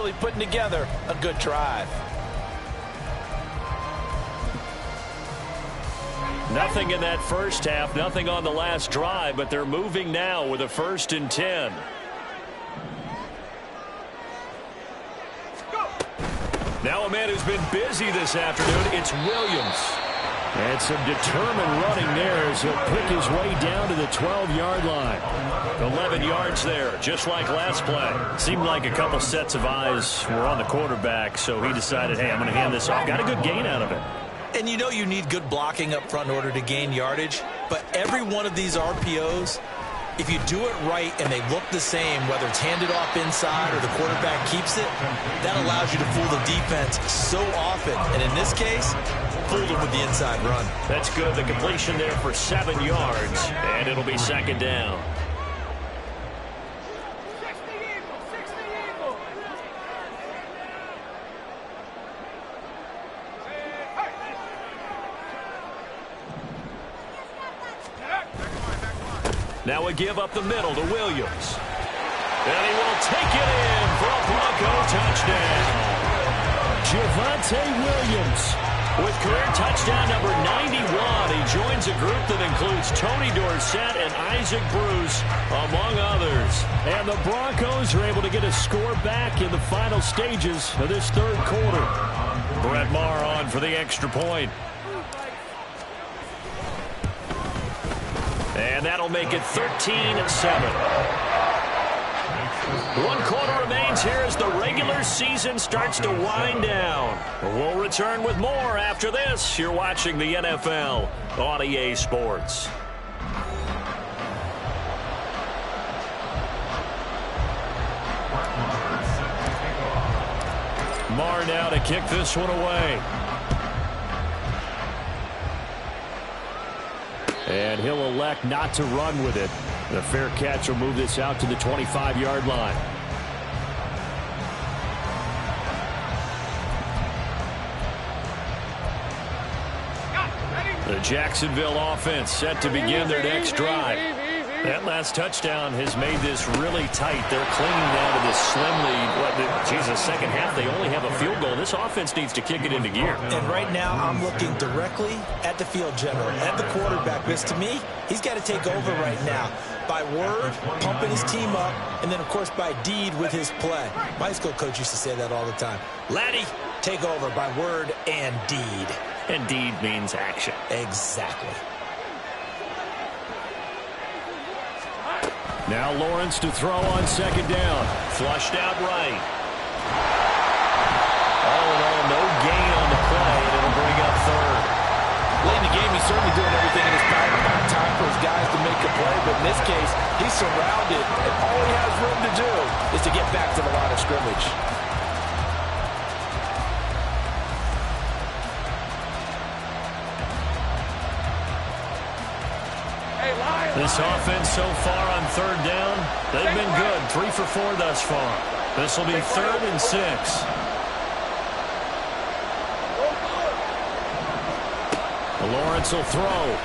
really putting together a good drive. Nothing in that first half, nothing on the last drive, but they're moving now with a 1st and 10. Now a man who's been busy this afternoon, it's Williams. And some determined running there as he'll pick his way down to the 12-yard line. 11 yards there, just like last play. Seemed like a couple sets of eyes were on the quarterback, so he decided, hey, I'm going to hand this off. Got a good gain out of it. And you know you need good blocking up front in order to gain yardage, but every one of these RPOs, if you do it right and they look the same, whether it's handed off inside or the quarterback keeps it, that allows you to fool the defense so often. And in this case, fooled them with the inside run. That's good. The completion there for 7 yards, and it'll be 2nd down. Now a give up the middle to Williams. And he will take it in for a Bronco touchdown. Javonte Williams with career touchdown number 91. He joins a group that includes Tony Dorsett and Isaac Bruce, among others. And the Broncos are able to get a score back in the final stages of this 3rd quarter. Brett Maher on for the extra point. And that'll make it 13-7. 1 quarter remains here as the regular season starts to wind down. We'll return with more after this. You're watching the NFL on EA Sports. Maher now to kick this one away. And he'll elect not to run with it. The fair catch will move this out to the 25-yard line. The Jacksonville offense set to begin their next drive. That last touchdown has made this really tight. They're clinging down to this slim lead. The second half, they only have a field goal. This offense needs to kick it into gear. And right now, I'm looking directly at the field general, at the quarterback. Because to me, he's got to take over right now. By word, pumping his team up, and then, of course, by deed with his play. My high school coach used to say that all the time. Laddie, take over by word and deed. And deed means action. Exactly. Now Lawrence to throw on 2nd down. Flushed out right. All in all, no gain on the play, and it'll bring up 3rd. Late in the game, he's certainly doing everything in his power to find time for his guys to make a play, but in this case, he's surrounded, and all he has room to do is to get back to the line of scrimmage. This offense so far on 3rd down, they've been good. 3 for 4 thus far. This will be 3rd and 6. Lawrence will throw.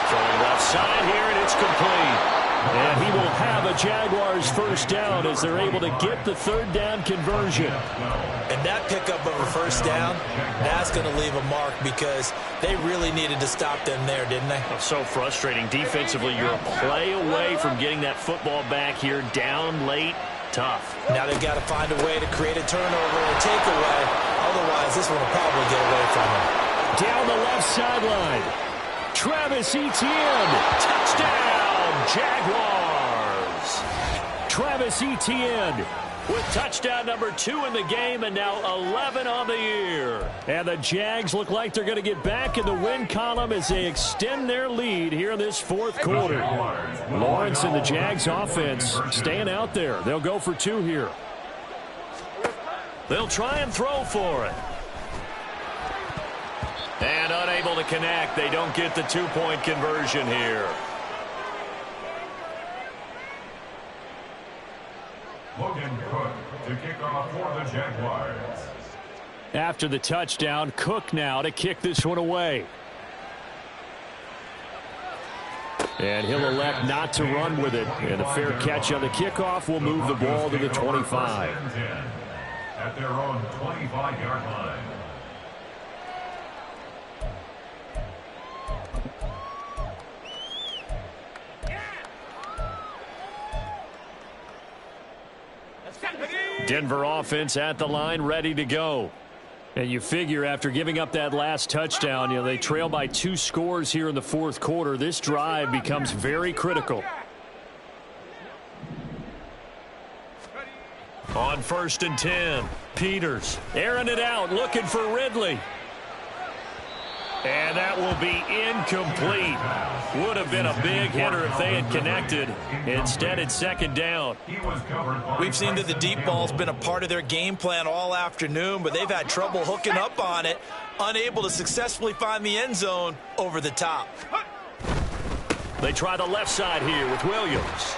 Throwing left side here, and it's complete. And he will have a Jaguars 1st down as they're able to get the 3rd down conversion. And that pickup of a 1st down, that's going to leave a mark because they really needed to stop them there, didn't they? So frustrating. Defensively, you're a play away from getting that football back here down late. Tough. Now they've got to find a way to create a turnover or takeaway. Otherwise, this one will probably get away from them. Down the left sideline. Travis Etienne. Touchdown, Jaguars. Travis Etienne with touchdown number 2 in the game, and now 11 on the year. And the Jags look like they're going to get back in the win column as they extend their lead here in this 4th quarter. Lawrence and the Jags offense staying out there. They'll go for 2 here. They'll try and throw for it. And unable to connect. They don't get the 2-point conversion here. Logan Cook to kick off for the Jaguars. After the touchdown, Cook now to kick this one away. And he'll elect not to run with it. And a fair catch on the kickoff will move the ball to the 25. At their own 25-yard line. Denver offense at the line, ready to go. And you figure after giving up that last touchdown, they trail by 2 scores here in the fourth quarter. This drive becomes very critical. On 1st and 10, Peters airing it out, looking for Ridley. And that will be incomplete. Would have been a big hitter if they had connected. Instead, it's 2nd down. We've seen that the deep ball's been a part of their game plan all afternoon, but they've had trouble hooking up on it, unable to successfully find the end zone over the top. They try the left side here with Williams.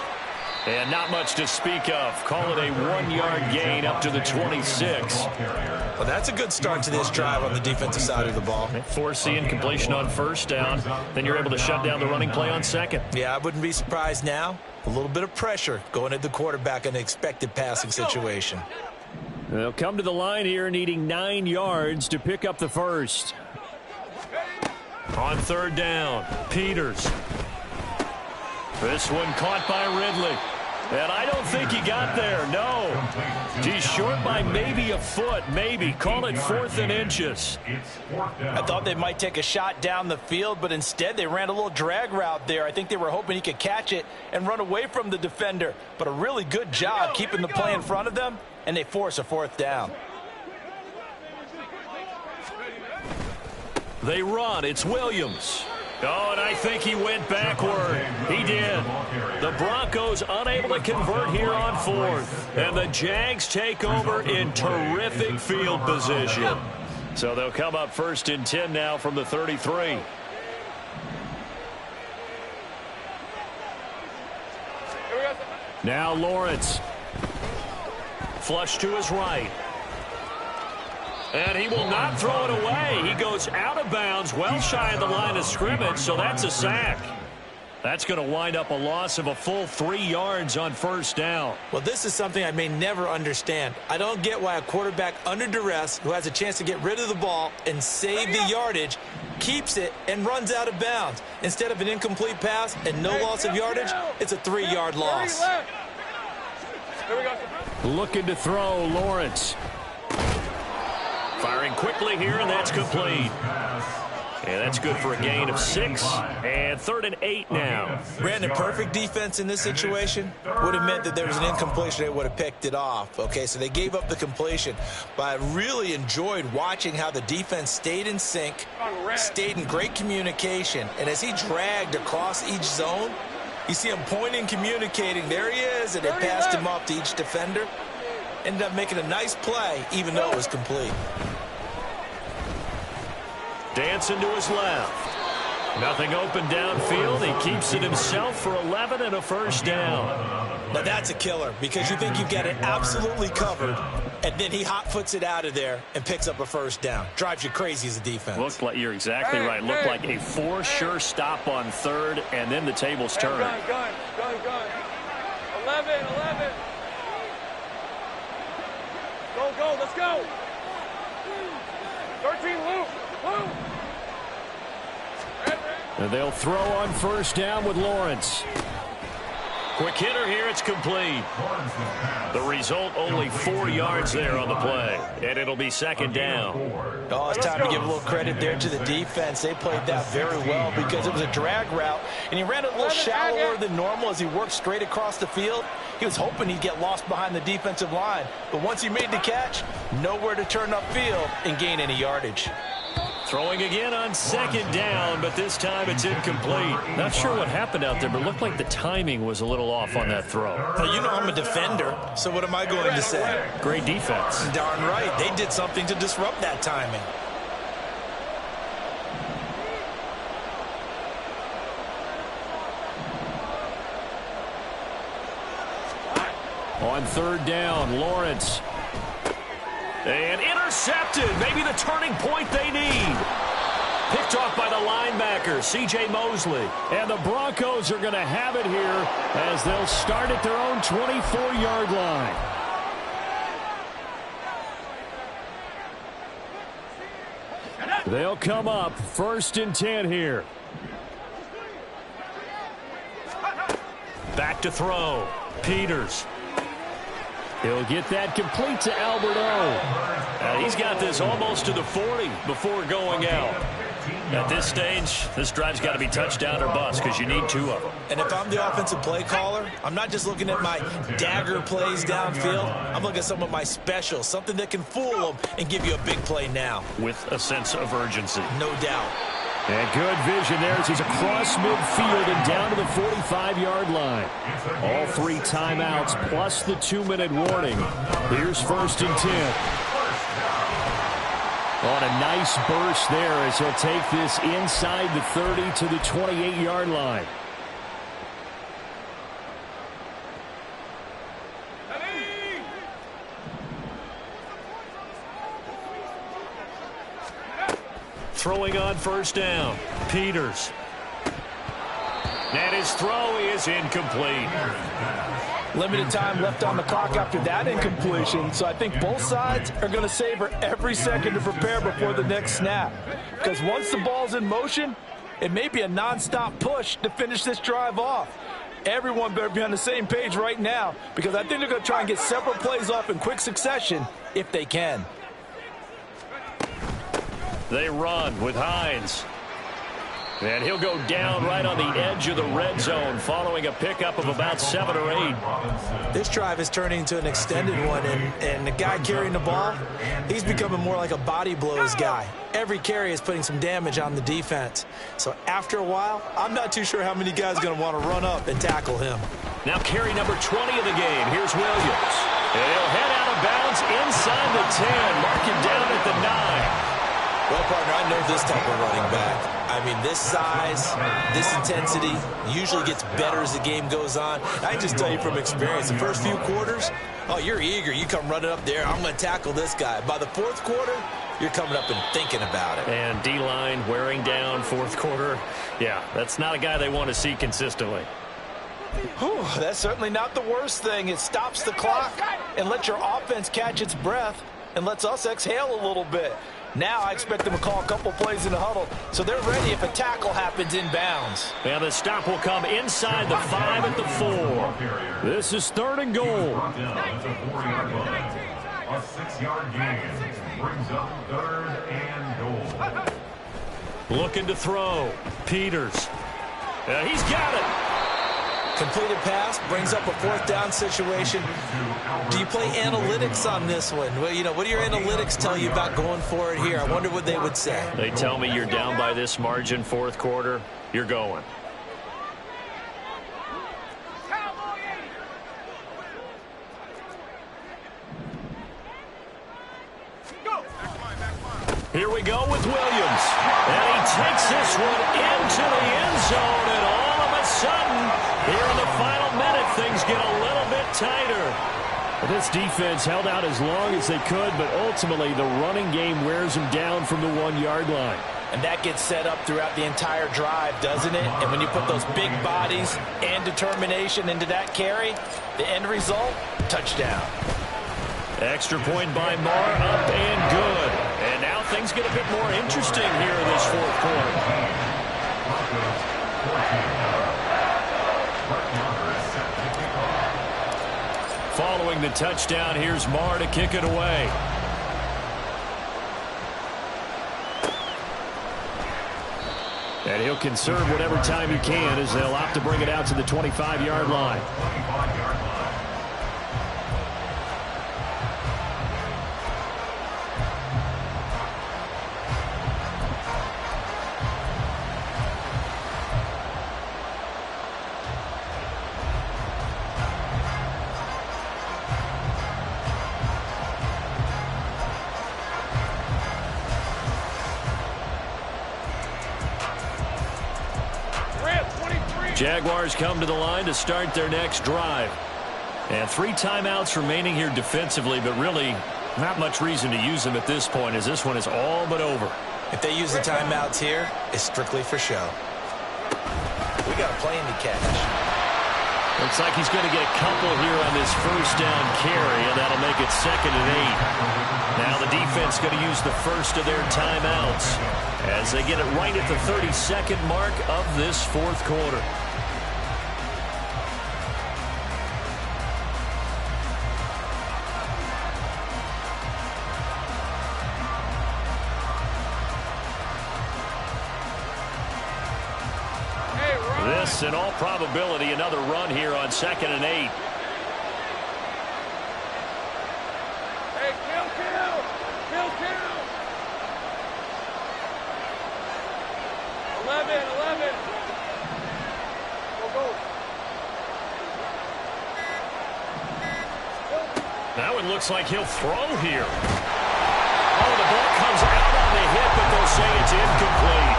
And not much to speak of. Call it a 1-yard gain up to the 26. Well, that's a good start to this drive on the defensive side of the ball. Forcing completion on 1st down. Then you're able to shut down the running play on 2nd. Yeah, I wouldn't be surprised now. A little bit of pressure going at the quarterback in an expected passing situation. They'll come to the line here needing 9 yards to pick up the first. On 3rd down, Peters. This one caught by Ridley. And I don't think he got there, no. He's short by maybe a foot, maybe. Call it 4th and inches. I thought they might take a shot down the field, but instead they ran a little drag route there. I think they were hoping he could catch it and run away from the defender. But a really good job keeping the play in front of them, and they force a 4th down. They run. It's Williams. Oh, and I think he went backward. He did. The Broncos unable to convert here on 4th. And the Jags take over in terrific field position. So they'll come up 1st and 10 now from the 33. Now Lawrence. Flush to his right. And he will not throw it away. He goes out of bounds, well shy of the line of scrimmage, so that's a sack. That's going to wind up a loss of a full 3 yards on 1st down. Well, this is something I may never understand. I don't get why a quarterback under duress who has a chance to get rid of the ball and save the yardage keeps it and runs out of bounds. Instead of an incomplete pass and no loss of yardage, it's a 3-yard loss. Looking to throw, Lawrence. Firing quickly here, and that's complete. And that's good for a gain of 6. And 3rd and 8 now. Brandon, perfect defense in this situation would have meant that there was an incompletion. They would have picked it off. Okay, so they gave up the completion. But I really enjoyed watching how the defense stayed in sync, stayed in great communication. And as he dragged across each zone, you see him pointing, communicating. There he is, and they passed him off to each defender. Ended up making a nice play, even though it was complete. Dancing to his left. Nothing open downfield. He keeps it himself for 11 and a 1st down. Now that's a killer because you think you've got it absolutely covered, and then he hot-foots it out of there and picks up a 1st down. Drives you crazy as a defense. Looked like, you're exactly right. Looked like a for sure stop on 3rd, and then the tables turn. Gun. 11. Go, let's go. 13, Luke. And they'll throw on 1st down with Lawrence. Quick hitter here, it's complete. The result, only 4 yards there on the play. And it'll be 2nd down. Oh, it's time to give a little credit there to the defense. They played that very well because it was a drag route, and he ran it a little shallower than normal as he worked straight across the field. He was hoping he'd get lost behind the defensive line. But once he made the catch, nowhere to turn upfield and gain any yardage. Throwing again on 2nd down, but this time it's incomplete. Not sure what happened out there, but it looked like the timing was a little off on that throw. Well, you know I'm a defender, so what am I going to say? Great defense. Darn right. They did something to disrupt that timing. On 3rd down, Lawrence. And intercepted. Maybe the turning point they need. Picked off by the linebacker, C.J. Mosley. And the Broncos are going to have it here as they'll start at their own 24-yard line. They'll come up 1st and 10 here. Back to throw. Peters. He'll get that complete to Albert O. He's got this almost to the 40 before going out. At this stage, this drive's got to be touchdown or bust because you need 2 of them. And if I'm the offensive play caller, I'm not just looking at my dagger plays downfield. I'm looking at some of my specials, something that can fool them and give you a big play now. With a sense of urgency. No doubt. And good vision there as he's across midfield and down to the 45-yard line. All 3 timeouts plus the 2-minute warning. Here's 1st and 10. On a nice burst there as he'll take this inside the 30 to the 28-yard line. Throwing on 1st down. Peters. And his throw is incomplete. Limited time left on the clock after that incompletion, so I think both sides are going to savor every second to prepare before the next snap. Because once the ball's in motion, it may be a nonstop push to finish this drive off. Everyone better be on the same page right now because I think they're going to try and get several plays off in quick succession if they can. They run with Hines. And he'll go down right on the edge of the red zone following a pickup of about 7 or 8. This drive is turning into an extended one, and the guy carrying the ball, he's becoming more like a body blows guy. Every carry is putting some damage on the defense. So after a while, I'm not too sure how many guys are going to want to run up and tackle him. Now carry number 20 of the game. Here's Williams. And he'll head out of bounds inside the 10. Mark him down at the 9. Well, partner, I know this type of running back. I mean, this size, this intensity usually gets better as the game goes on. I can just tell you from experience, the first few quarters, oh, you're eager. You come running up there. I'm going to tackle this guy. By the 4th quarter, you're coming up and thinking about it. And D-line wearing down 4th quarter. Yeah, that's not a guy they want to see consistently. Whew, that's certainly not the worst thing. It stops the clock and lets your offense catch its breath and lets us exhale a little bit. Now I expect them to call a couple plays in the huddle, so they're ready if a tackle happens in bounds. And the stop will come inside the 5 at the 4. This is 3rd and goal. A 6-yard gain brings up 3rd and goal. Looking to throw. Peters. He's got it. Completed pass brings up a 4th down situation. Do you play analytics on this one? Well, you know, what do your analytics tell you about going for it here? I wonder what they would say. They tell me you're down by this margin 4th quarter. You're going. Here we go with Williams. And he takes this one into the end zone, and all of a sudden, here in the final minute, things get a little bit tighter. This defense held out as long as they could, but ultimately the running game wears them down from the 1-yard line. And that gets set up throughout the entire drive, doesn't it? And when you put those big bodies and determination into that carry, the end result, touchdown. Extra point by Marr, up and good. And now things get a bit more interesting here in this 4th quarter. Following the touchdown, here's Marr to kick it away. And he'll conserve whatever time he can as they'll opt to bring it out to the 25-yard line. Jaguars come to the line to start their next drive. And 3 timeouts remaining here defensively, but really not much reason to use them at this point as this one is all but over. If they use the timeouts here, it's strictly for show. We got a plane to catch. Looks like he's going to get a couple here on this first down carry, and that'll make it 2nd and 8. Now the defense going to use the first of their timeouts as they get it right at the 32nd mark of this fourth quarter. This, in all probability, another run here on 2nd and 8. Hey, kill. 11. Go. Now it looks like he'll throw here. Oh, the ball comes out on the hit, but they'll say it's incomplete.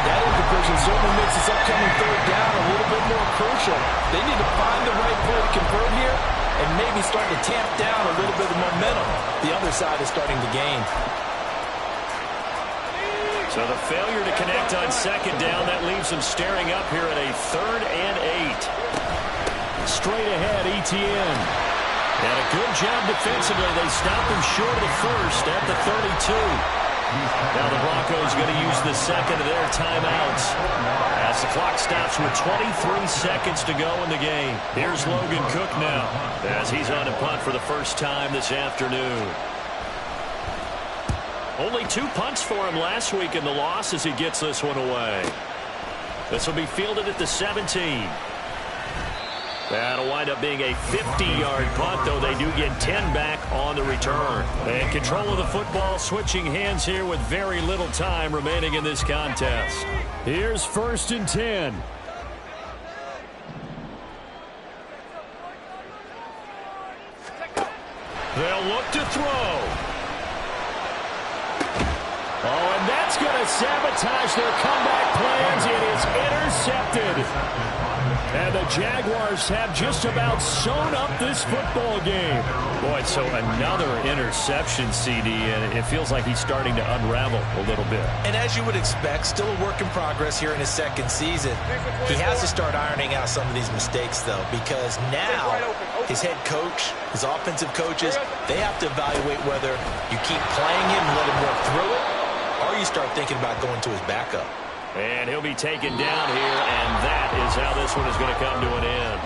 That incompletion certainly makes this upcoming third down a little bit more crucial. They need to find the right play to convert here and maybe start to tamp down a little bit of momentum the other side is starting to gain. So the failure to connect on 2nd down, that leaves them staring up here at a 3rd and 8. Straight ahead, Etienne. And a good job defensively. They stopped him short of the first at the 32. Now the Broncos going to use the 2nd of their timeouts as the clock stops with 23 seconds to go in the game. Here's Logan Cook now as he's on to punt for the first time this afternoon. Only 2 punts for him last week in the loss as he gets this one away. This will be fielded at the 17. That'll wind up being a 50-yard punt, though they do get 10 back on the return. And control of the football switching hands here with very little time remaining in this contest. Here's 1st and 10. They'll look to throw. Oh, and that's going to sabotage their comeback plans. It is intercepted. And the Jaguars have just about sewn up this football game. Boy, so another interception, CD, and it feels like he's starting to unravel a little bit. And as you would expect, still a work in progress here in his 2nd season. He has to start ironing out some of these mistakes, though, because now his head coach, his offensive coaches, they have to evaluate whether you keep playing him and let him work through it, or you start thinking about going to his backup. And he'll be taken down here, and that is how this one is going to come to an end.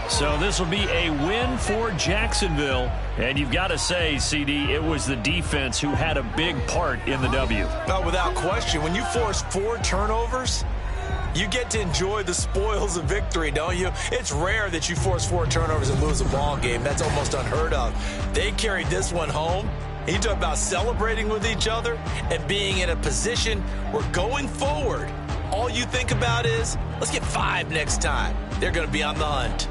So this will be a win for Jacksonville. And you've got to say, CD, it was the defense who had a big part in the W. No, without question. When you force 4 turnovers, you get to enjoy the spoils of victory, don't you? It's rare that you force 4 turnovers and lose a ball game. That's almost unheard of. They carried this one home. You talk about celebrating with each other and being in a position where going forward, all you think about is, let's get 5 next time. They're going to be on the hunt.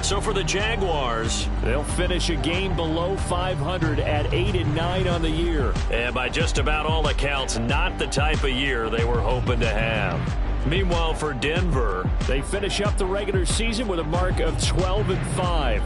So for the Jaguars, they'll finish a game below 500 at 8-9 on the year. And by just about all accounts, not the type of year they were hoping to have. Meanwhile, for Denver, they finish up the regular season with a mark of 12-5.